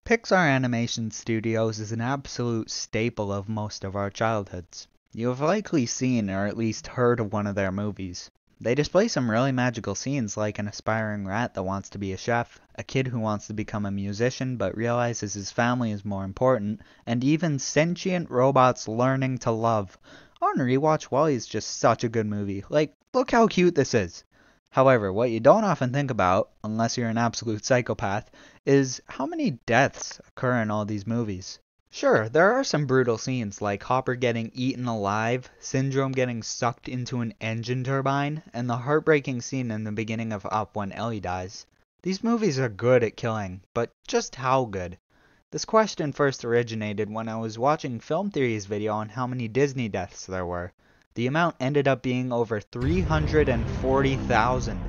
Pixar Animation Studios is an absolute staple of most of our childhoods. You have likely seen or at least heard of one of their movies. They display some really magical scenes like an aspiring rat that wants to be a chef, a kid who wants to become a musician but realizes his family is more important, and even sentient robots learning to love. On rewatch, WALL-E is just such a good movie. Like, look how cute this is. However, what you don't often think about, unless you're an absolute psychopath, is how many deaths occur in all these movies. Sure, there are some brutal scenes like Hopper getting eaten alive, Syndrome getting sucked into an engine turbine, and the heartbreaking scene in the beginning of Up when Ellie dies. These movies are good at killing, but just how good? This question first originated when I was watching Film Theory's video on how many Disney deaths there were. The amount ended up being over 340,000.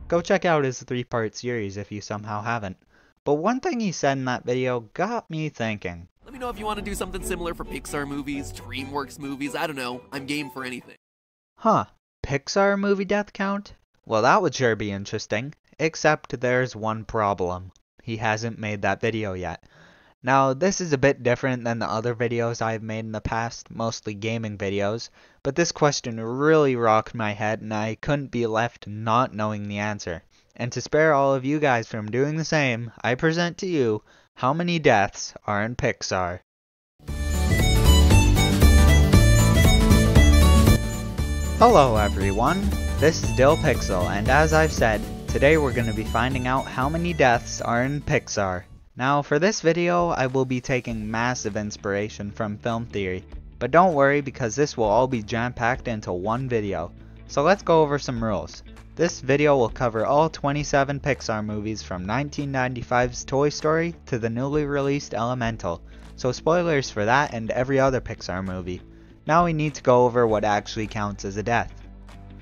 Go check out his 3-part series if you somehow haven't. But one thing he said in that video got me thinking. Let me know if you want to do something similar for Pixar movies, DreamWorks movies, I don't know. I'm game for anything. Huh, Pixar movie death count? Well, that would sure be interesting. Except there's one problem. He hasn't made that video yet. Now, this is a bit different than the other videos I've made in the past, mostly gaming videos, but this question really rocked my head and I couldn't be left not knowing the answer. And to spare all of you guys from doing the same, I present to you how many deaths are in Pixar. Hello everyone, this is Dill Pixel, and as I've said, today we're going to be finding out how many deaths are in Pixar. Now for this video, I will be taking massive inspiration from Film Theory, but don't worry because this will all be jam-packed into one video. So let's go over some rules. This video will cover all 27 Pixar movies from 1995's Toy Story to the newly released Elemental, so spoilers for that and every other Pixar movie. Now we need to go over what actually counts as a death.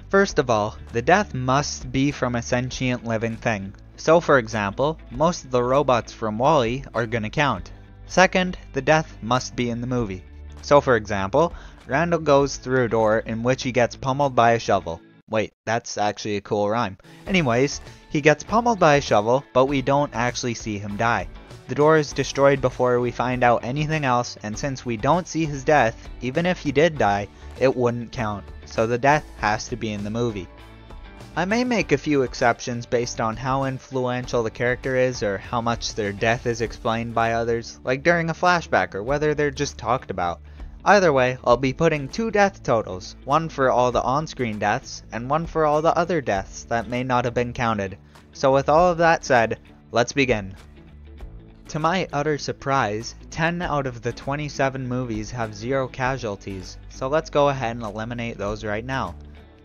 First of all, the death must be from a sentient living thing. So for example, most of the robots from WALL-E are gonna count. Second, the death must be in the movie. So for example, Randall goes through a door in which he gets pummeled by a shovel. Wait, that's actually a cool rhyme. Anyways, he gets pummeled by a shovel, but we don't actually see him die. The door is destroyed before we find out anything else, and since we don't see his death, even if he did die, it wouldn't count. So the death has to be in the movie. I may make a few exceptions based on how influential the character is or how much their death is explained by others, like during a flashback or whether they're just talked about. Either way, I'll be putting 2 death totals, one for all the on-screen deaths and one for all the other deaths that may not have been counted. So with all of that said, let's begin. To my utter surprise, 10 out of the 27 movies have 0 casualties, so let's go ahead and eliminate those right now.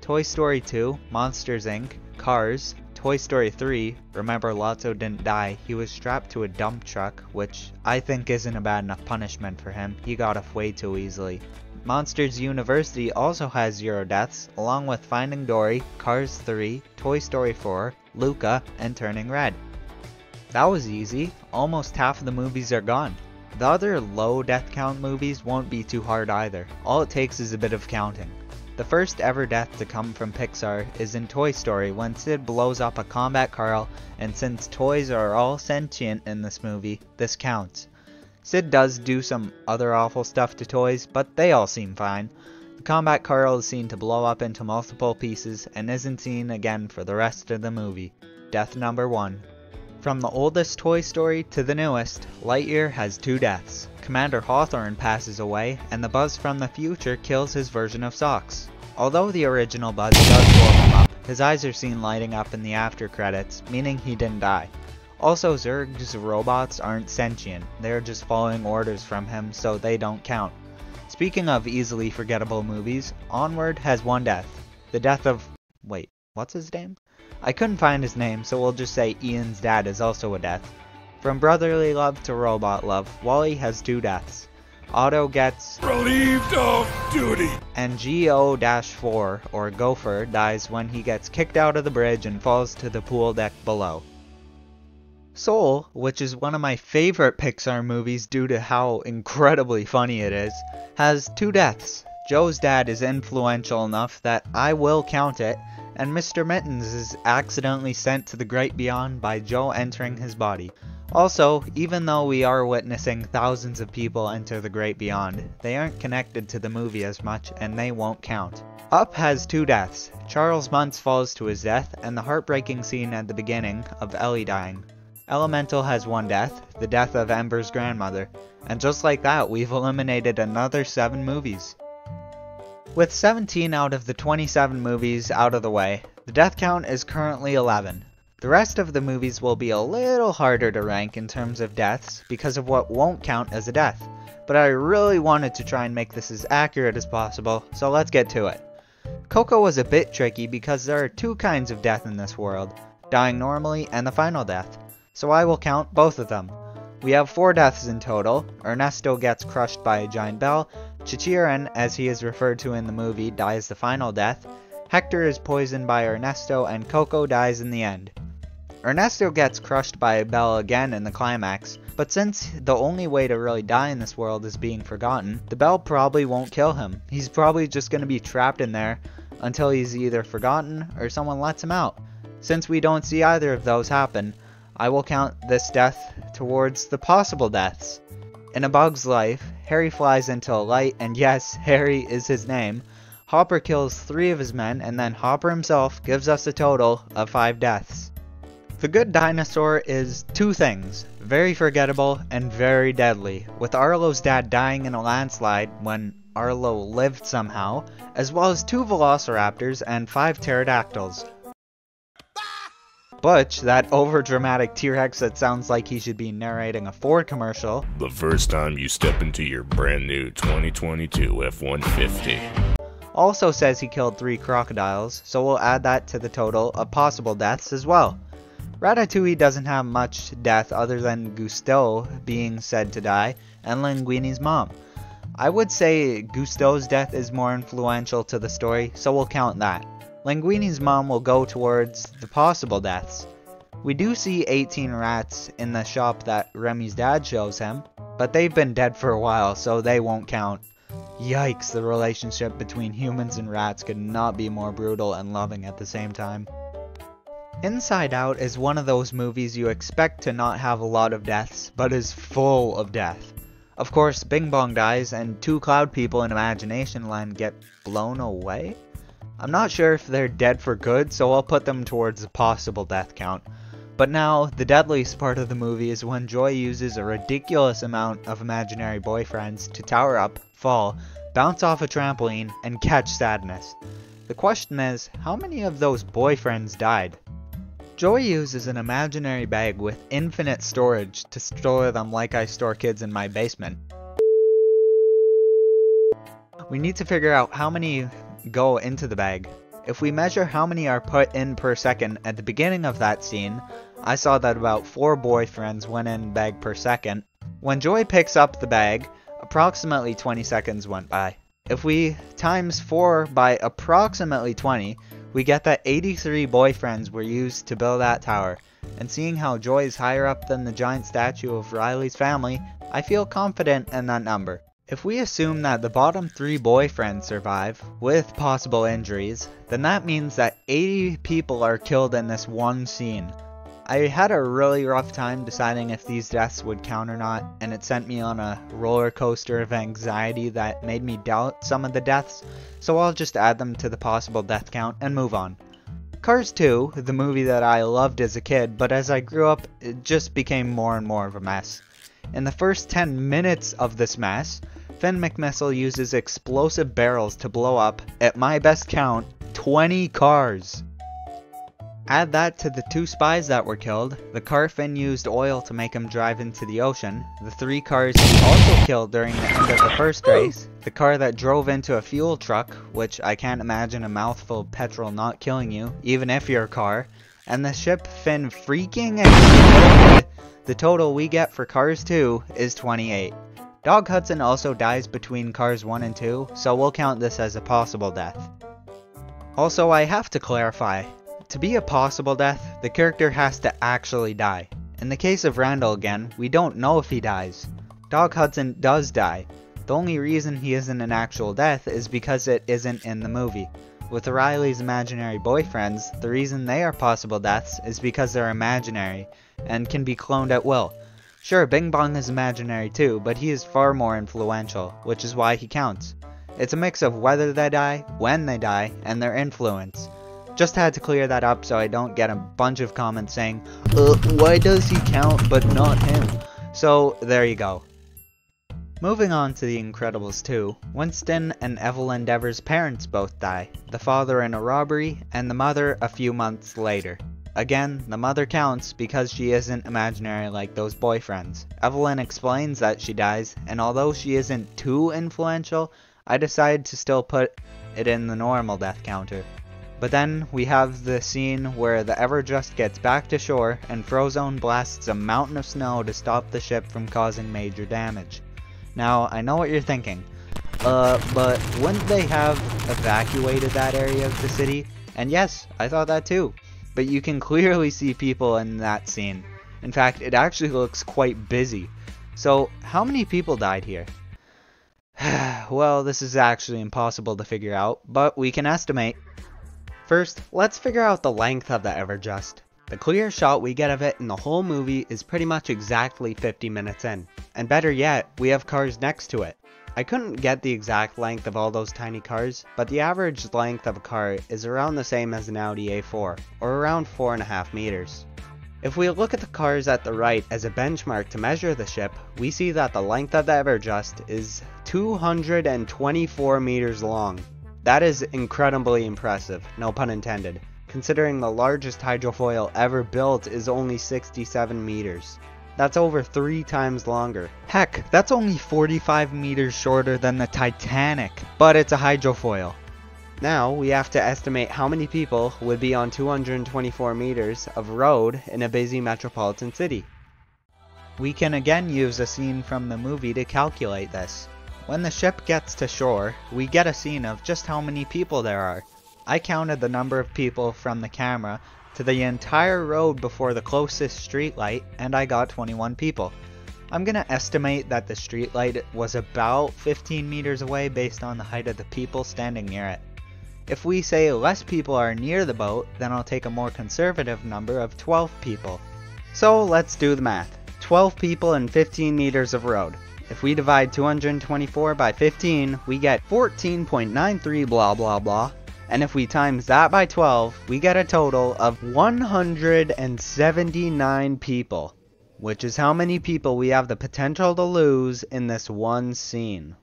Toy Story 2, Monsters Inc., Cars, Toy Story 3, remember Lotso didn't die, he was strapped to a dump truck, which I think isn't a bad enough punishment for him, he got off way too easily. Monsters University also has 0 deaths, along with Finding Dory, Cars 3, Toy Story 4, Luca, and Turning Red. That was easy, almost half of the movies are gone. The other low death count movies won't be too hard either, all it takes is a bit of counting. The first ever death to come from Pixar is in Toy Story when Sid blows up a Combat Carl, and since toys are all sentient in this movie, this counts. Sid does do some other awful stuff to toys, but they all seem fine. The Combat Carl is seen to blow up into multiple pieces and isn't seen again for the rest of the movie. Death number 1. From the oldest Toy Story to the newest, Lightyear has 2 deaths. Commander Hawthorne passes away, and the Buzz from the future kills his version of Socks. Although the original Buzz does blow him up, his eyes are seen lighting up in the after credits, meaning he didn't die. Also, Zurg's robots aren't sentient, they're just following orders from him, so they don't count. Speaking of easily forgettable movies, Onward has 1 death. The death of... wait, what's his name? I couldn't find his name, so we'll just say Ian's dad is also a death. From brotherly love to robot love, WALL-E has 2 deaths. Otto gets relieved of duty, and GO-4, or Gopher, dies when he gets kicked out of the bridge and falls to the pool deck below. Soul, which is one of my favorite Pixar movies due to how incredibly funny it is, has 2 deaths. Joe's dad is influential enough that I will count it, and Mr. Mittens is accidentally sent to the great beyond by Joe entering his body. Also, even though we are witnessing thousands of people enter the great beyond, they aren't connected to the movie as much and they won't count. Up has 2 deaths. Charles Muntz falls to his death, and the heartbreaking scene at the beginning of Ellie dying. Elemental has 1 death, the death of Ember's grandmother, and just like that, we've eliminated another 7 movies. With 17 out of the 27 movies out of the way, the death count is currently 11. The rest of the movies will be a little harder to rank in terms of deaths because of what won't count as a death, but I really wanted to try and make this as accurate as possible, so let's get to it. Coco was a bit tricky because there are 2 kinds of death in this world, dying normally and the final death, so I will count both of them. We have 4 deaths in total. Ernesto gets crushed by a giant bell, Chichiran, as he is referred to in the movie, dies the final death, Hector is poisoned by Ernesto, and Coco dies in the end. Ernesto gets crushed by a bell again in the climax, but since the only way to really die in this world is being forgotten, the bell probably won't kill him. He's probably just going to be trapped in there until he's either forgotten or someone lets him out. Since we don't see either of those happen, I will count this death towards the possible deaths. In A Bug's Life, Harry flies into a light, and yes, Harry is his name. Hopper kills 3 of his men, and then Hopper himself gives us a total of 5 deaths. The Good Dinosaur is 2 things, very forgettable and very deadly, with Arlo's dad dying in a landslide when Arlo lived somehow, as well as 2 velociraptors and 5 pterodactyls. Butch, that overdramatic T-Rex that sounds like he should be narrating a Ford commercial. The first time you step into your brand new 2022 F-150. Also says he killed 3 crocodiles, so we'll add that to the total of possible deaths as well. Ratatouille doesn't have much death other than Gusteau being said to die, and Linguini's mom. I would say Gusteau's death is more influential to the story, so we'll count that. Linguini's mom will go towards the possible deaths. We do see 18 rats in the shop that Remy's dad shows him, but they've been dead for a while, so they won't count. Yikes, the relationship between humans and rats could not be more brutal and loving at the same time. Inside Out is one of those movies you expect to not have a lot of deaths, but is full of death. Of course, Bing Bong dies, and 2 cloud people in Imagination Land get blown away? I'm not sure if they're dead for good, so I'll put them towards the possible death count. But now, the deadliest part of the movie is when Joy uses a ridiculous amount of imaginary boyfriends to tower up, fall, bounce off a trampoline, and catch Sadness. The question is, how many of those boyfriends died? Joy uses an imaginary bag with infinite storage to store them like I store kids in my basement. We need to figure out how many go into the bag. If we measure how many are put in per second at the beginning of that scene, I saw that about 4 boyfriends went in bag per second. When Joy picks up the bag, approximately 20 seconds went by. If we times 4 by approximately 20, we get that 83 boyfriends were used to build that tower, and seeing how Joy is higher up than the giant statue of Riley's family, I feel confident in that number. If we assume that the bottom 3 boyfriends survive, with possible injuries, then that means that 80 people are killed in this one scene. I had a really rough time deciding if these deaths would count or not, and it sent me on a roller coaster of anxiety that made me doubt some of the deaths, so I'll just add them to the possible death count and move on. Cars 2, the movie that I loved as a kid, but as I grew up, it just became more and more of a mess. In the first 10 minutes of this mess, Finn McMissile uses explosive barrels to blow up, at my best count, 20 cars. Add that to the 2 spies that were killed, the car Finn used oil to make him drive into the ocean, the 3 cars he also killed during the end of the first race, the car that drove into a fuel truck, which I can't imagine a mouthful of petrol not killing you, even if you're a car, and the ship Finn freaking exploded. The total we get for Cars 2 is 28. Dog Hudson also dies between Cars 1 and 2, so we'll count this as a possible death. Also, I have to clarify. To be a possible death, the character has to actually die. In the case of Randall again, we don't know if he dies. Dog Hudson does die. The only reason he isn't an actual death is because it isn't in the movie. With Riley's imaginary boyfriends, the reason they are possible deaths is because they're imaginary, and can be cloned at will. Sure, Bing Bong is imaginary too, but he is far more influential, which is why he counts. It's a mix of whether they die, when they die, and their influence. Just had to clear that up so I don't get a bunch of comments saying, why does he count but not him? So, there you go. Moving on to The Incredibles 2, Winston and Evelyn Dever's parents both die, the father in a robbery, and the mother a few months later. Again, the mother counts because she isn't imaginary like those boyfriends. Evelyn explains that she dies, and although she isn't too influential, I decided to still put it in the normal death counter. But then we have the scene where the Everjust gets back to shore and Frozone blasts a mountain of snow to stop the ship from causing major damage. Now, I know what you're thinking, but wouldn't they have evacuated that area of the city? And yes, I thought that too, but you can clearly see people in that scene. In fact, it actually looks quite busy. So, how many people died here? Well, this is actually impossible to figure out, but we can estimate. First, let's figure out the length of the Everjust. The clear shot we get of it in the whole movie is pretty much exactly 50 minutes in. And better yet, we have cars next to it. I couldn't get the exact length of all those tiny cars, but the average length of a car is around the same as an Audi A4, or around 4.5 meters. If we look at the cars at the right as a benchmark to measure the ship, we see that the length of the Everjust is 224 meters long. That is incredibly impressive, no pun intended, considering the largest hydrofoil ever built is only 67 meters. That's over 3 times longer. Heck, that's only 45 meters shorter than the Titanic, but it's a hydrofoil. Now, we have to estimate how many people would be on 224 meters of road in a busy metropolitan city. We can again use a scene from the movie to calculate this. When the ship gets to shore, we get a scene of just how many people there are. I counted the number of people from the camera to the entire road before the closest streetlight, and I got 21 people. I'm gonna estimate that the streetlight was about 15 meters away based on the height of the people standing near it. If we say less people are near the boat, then I'll take a more conservative number of 12 people. So let's do the math. 12 people and 15 meters of road. If we divide 224 by 15, we get 14.93 blah blah blah. And if we times that by 12, we get a total of 179 people. Which is how many people we have the potential to lose in this one scene.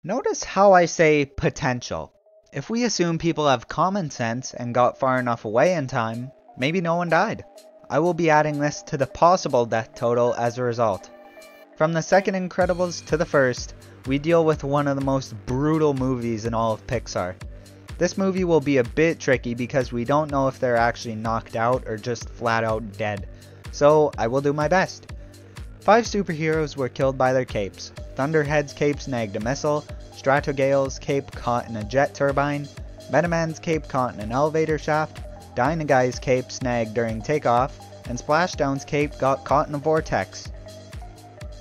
Notice how I say potential. If we assume people have common sense and got far enough away in time, maybe no one died. I will be adding this to the possible death total as a result. From the second Incredibles to the first, we deal with one of the most brutal movies in all of Pixar. This movie will be a bit tricky because we don't know if they're actually knocked out or just flat out dead. So I will do my best. 5 superheroes were killed by their capes. Thunderhead's cape snagged a missile, Stratogale's cape caught in a jet turbine, Metaman's cape caught in an elevator shaft, Dynaguy's cape snagged during takeoff, and Splashdown's cape got caught in a vortex.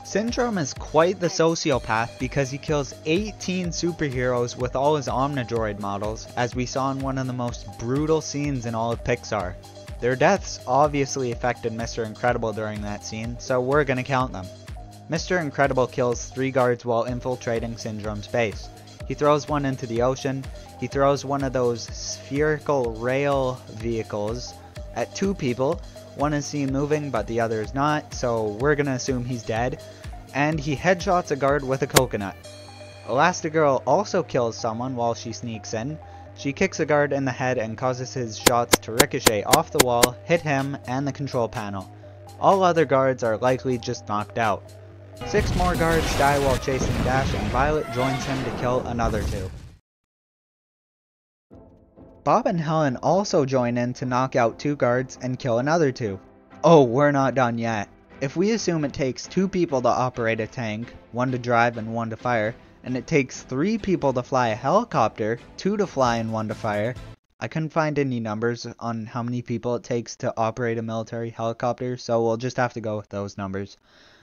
Syndrome is quite the sociopath because he kills 18 superheroes with all his Omnidroid models, as we saw in one of the most brutal scenes in all of Pixar. Their deaths obviously affected Mr. Incredible during that scene, so we're gonna count them. Mr. Incredible kills 3 guards while infiltrating Syndrome's base. He throws one into the ocean, he throws one of those spherical rail vehicles at 2 people. One is seen moving but the other is not, so we're gonna assume he's dead. And he headshots a guard with a coconut. Elastigirl also kills someone while she sneaks in. She kicks a guard in the head and causes his shots to ricochet off the wall, hit him and the control panel. All other guards are likely just knocked out. 6 more guards die while chasing Dash, and Violet joins him to kill another 2. Bob and Helen also join in to knock out 2 guards and kill another 2. Oh, we're not done yet. If we assume it takes 2 people to operate a tank, 1 to drive and 1 to fire, and it takes 3 people to fly a helicopter, 2 to fly and 1 to fire, I couldn't find any numbers on how many people it takes to operate a military helicopter, so we'll just have to go with those numbers.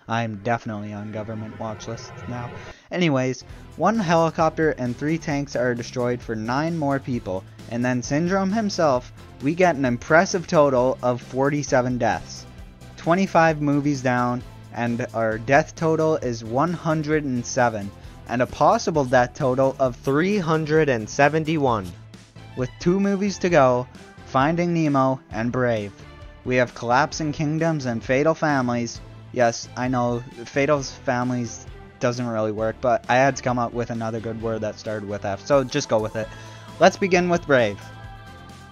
I'm definitely on government watch lists now. Anyways, 1 helicopter and 3 tanks are destroyed for 9 more people, and then Syndrome himself, we get an impressive total of 47 deaths. 25 movies down, and our death total is 107, and a possible death total of 371. With 2 movies to go, Finding Nemo and Brave. We have Collapsing Kingdoms and Fatal Families. Yes, I know, Fatal Families doesn't really work, but I had to come up with another good word that started with F, so just go with it. Let's begin with Brave.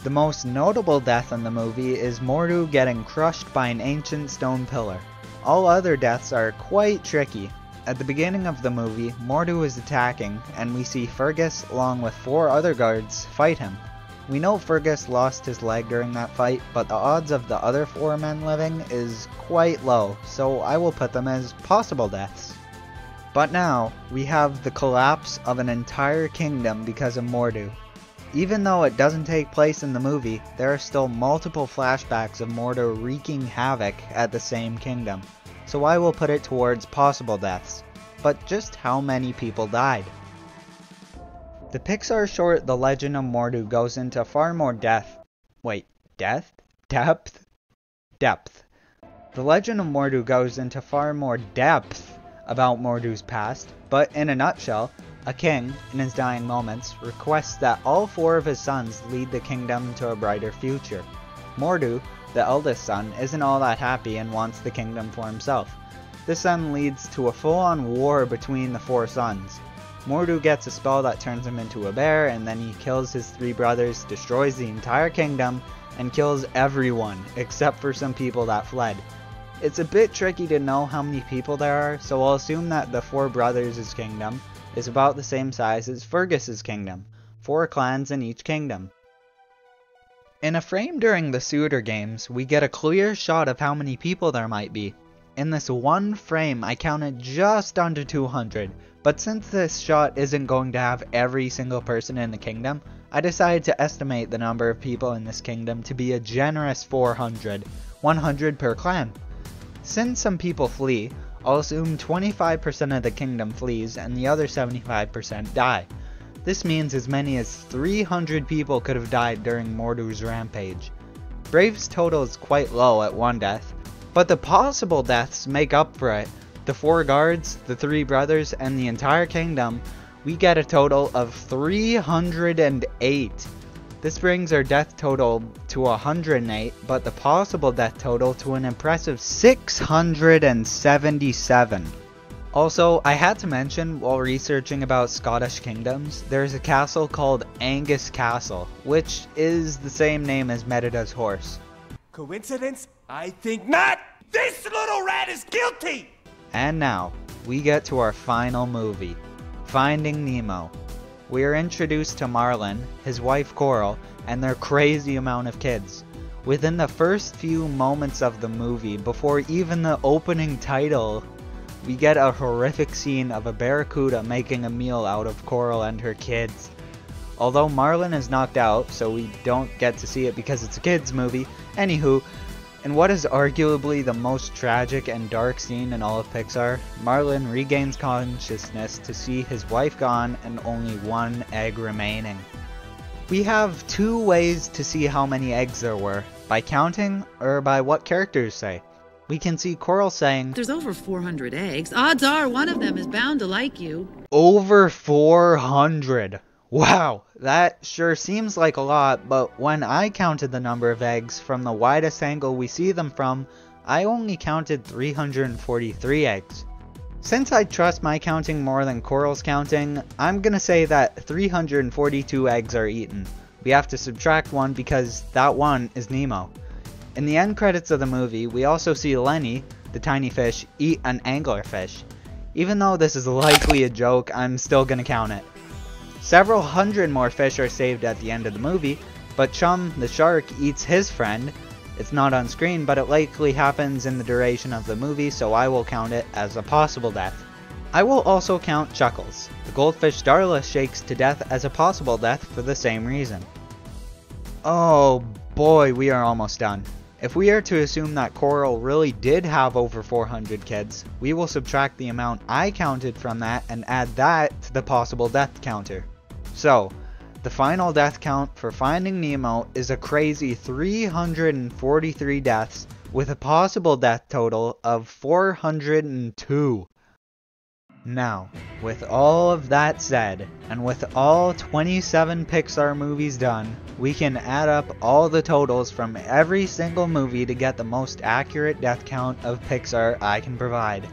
The most notable death in the movie is Mordu getting crushed by an ancient stone pillar. All other deaths are quite tricky. At the beginning of the movie, Mordu is attacking, and we see Fergus along with 4 other guards fight him. We know Fergus lost his leg during that fight, but the odds of the other 4 men living is quite low, so I will put them as possible deaths. But now, we have the collapse of an entire kingdom because of Mordu. Even though it doesn't take place in the movie, there are still multiple flashbacks of Mordu wreaking havoc at the same kingdom, so I will put it towards possible deaths. But just how many people died? The Pixar short The Legend of Mordu goes into far more depth. Depth? The Legend of Mordu goes into far more depth about Mordu's past, but in a nutshell, a king, in his dying moments, requests that all 4 of his sons lead the kingdom to a brighter future. Mordu, the eldest son, isn't all that happy and wants the kingdom for himself. This then leads to a full-on war between the 4 sons. Mordu gets a spell that turns him into a bear, and then he kills his 3 brothers, destroys the entire kingdom, and kills everyone, except for some people that fled. It's a bit tricky to know how many people there are, so I'll assume that the 4 brothers' kingdom is about the same size as Fergus's kingdom, 4 clans in each kingdom. In a frame during the Suitor Games, we get a clear shot of how many people there might be. In this one frame, I counted just under 200, but since this shot isn't going to have every single person in the kingdom, I decided to estimate the number of people in this kingdom to be a generous 400, 100 per clan. Since some people flee, I'll assume 25% of the kingdom flees and the other 75% die. This means as many as 300 people could have died during Mordu's rampage. Brave's total is quite low at 1 death, but the possible deaths make up for it. The 4 guards, the 3 brothers, and the entire kingdom, we get a total of 308. This brings our death total to 108, but the possible death total to an impressive 677. Also, I had to mention while researching about Scottish kingdoms, there's a castle called Angus Castle, which is the same name as Merida's horse. Coincidence? I think not! This little rat is guilty! And now, we get to our final movie, Finding Nemo. We are introduced to Marlin, his wife Coral, and their crazy amount of kids. Within the first few moments of the movie, before even the opening title, we get a horrific scene of a barracuda making a meal out of Coral and her kids. Although Marlin is knocked out, so we don't get to see it because it's a kids movie, anywho, in what is arguably the most tragic and dark scene in all of Pixar, Marlin regains consciousness to see his wife gone and only 1 egg remaining. We have 2 ways to see how many eggs there were, by counting or by what characters say. We can see Coral saying, "There's over 400 eggs. Odds are one of them is bound to like you." Over 400! Wow, that sure seems like a lot, but when I counted the number of eggs from the widest angle we see them from, I only counted 343 eggs. Since I trust my counting more than Coral's counting, I'm gonna say that 342 eggs are eaten. We have to subtract 1 because that 1 is Nemo. In the end credits of the movie, we also see Lenny, the tiny fish, eat an anglerfish. Even though this is likely a joke, I'm still gonna count it. Several hundred more fish are saved at the end of the movie, but Chum the shark eats his friend. It's not on screen, but it likely happens in the duration of the movie, so I will count it as a possible death. I will also count Chuckles. The goldfish Darla shakes to death as a possible death for the same reason. Oh boy, we are almost done. If we are to assume that Coral really did have over 400 kids, we will subtract the amount I counted from that and add that to the possible death counter. So, the final death count for Finding Nemo is a crazy 343 deaths, with a possible death total of 402. Now, with all of that said, and with all 27 Pixar movies done, we can add up all the totals from every single movie to get the most accurate death count of Pixar I can provide.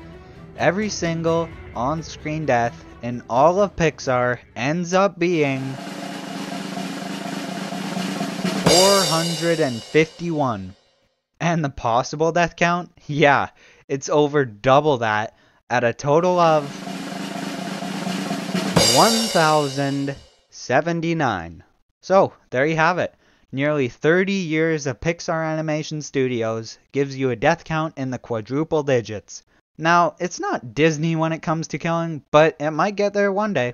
Every single on-screen death in all of Pixar ends up being 451. And the possible death count? Yeah, it's over double that, at a total of 1,079. So, there you have it. Nearly 30 years of Pixar Animation Studios gives you a death count in the quadruple digits. Now, it's not Disney when it comes to killing, but it might get there one day.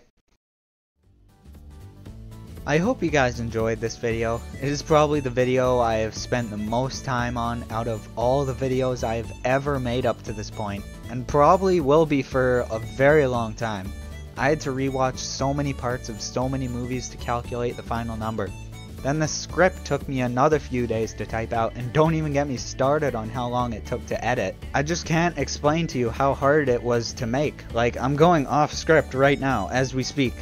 I hope you guys enjoyed this video. It is probably the video I have spent the most time on out of all the videos I have ever made up to this point, and probably will be for a very long time. I had to rewatch so many parts of so many movies to calculate the final number. Then the script took me another few days to type out, and don't even get me started on how long it took to edit. I just can't explain to you how hard it was to make. Like, I'm going off script right now as we speak.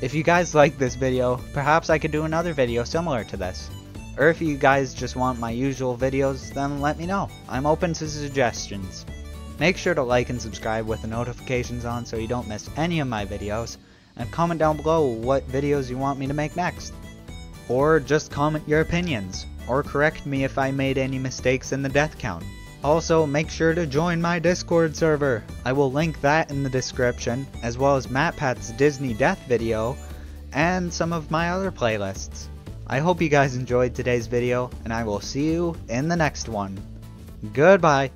If you guys like this video, perhaps I could do another video similar to this. Or if you guys just want my usual videos, then let me know. I'm open to suggestions. Make sure to like and subscribe with the notifications on so you don't miss any of my videos, and comment down below what videos you want me to make next. Or just comment your opinions, or correct me if I made any mistakes in the death count. Also, make sure to join my Discord server. I will link that in the description, as well as MatPat's Disney Death video, and some of my other playlists. I hope you guys enjoyed today's video, and I will see you in the next one. Goodbye!